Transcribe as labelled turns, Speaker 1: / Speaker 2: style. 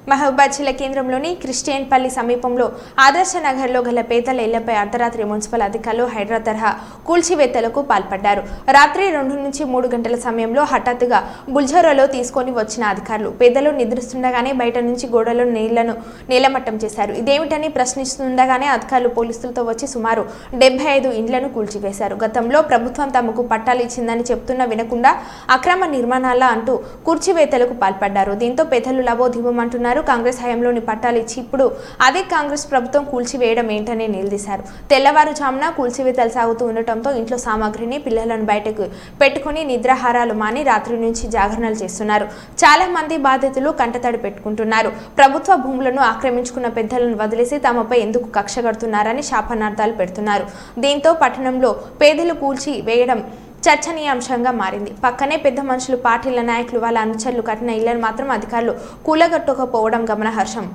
Speaker 1: మహబూబాద్ జిల్లా కేంద్రంలోని క్రిస్టియన్పల్లి సమీపంలో ఆదర్శ నగర్లో గల పేదల ఇళ్లపై అర్ధరాత్రి మున్సిపల్ అధికారులు హైడ్రా తరహా కూల్చివేతలకు పాల్పడ్డారు. రాత్రి 2 నుంచి 3 గంటల సమయంలో హఠాత్తుగా బుల్జోరాలో తీసుకొని వచ్చిన అధికారులు పేదలు నిద్రిస్తుండగానే బయట నుంచి గోడలో నీళ్లను నీలమట్టం చేశారు. ఇదేమిటని ప్రశ్నిస్తుండగానే అధికారులు పోలీసులతో వచ్చి సుమారు 75 ఇండ్లను కూల్చివేశారు. గతంలో ప్రభుత్వం తమకు పట్టాలు ఇచ్చిందని చెప్తున్నా వినకుండా అక్రమ నిర్మాణాల అంటూ కూల్చివేతలకు పాల్పడ్డారు. దీంతో పేదలు లబోదిబోమంటున్నారు. కాంగ్రెస్ హయాంలోని పట్టాలు ఇచ్చి ఇప్పుడు అదే కాంగ్రెస్ ప్రభుత్వం కూల్చివేయడం ఏంటనే నిలదీశారు. తెల్లవారుజామున కూల్చివేతలు సాగుతూ ఉండటంతో ఇంట్లో సామాగ్రిని పిల్లలను బయటకు పెట్టుకుని నిద్రాహారాలు మాని రాత్రి నుంచి జాగరణలు చేస్తున్నారు. చాలా మంది బాధితులు కంటతడి పెట్టుకుంటున్నారు. ప్రభుత్వ భూములను ఆక్రమించుకున్న పెద్దలను వదిలేసి తమపై ఎందుకు కక్ష కడుతున్నారని శాపనార్థాలు పెడుతున్నారు. దీంతో పట్టణంలో పేదలు కూల్చి వేయడం చర్చనీయాంశంగా మారింది. పక్కనే పెద్ద మనుషులు, పార్టీల నాయకులు, వాళ్ళ అనుచరులు కట్టిన ఇళ్లను మాత్రం అధికారులు కూలగట్టుకోపోవడం గమనార్హం.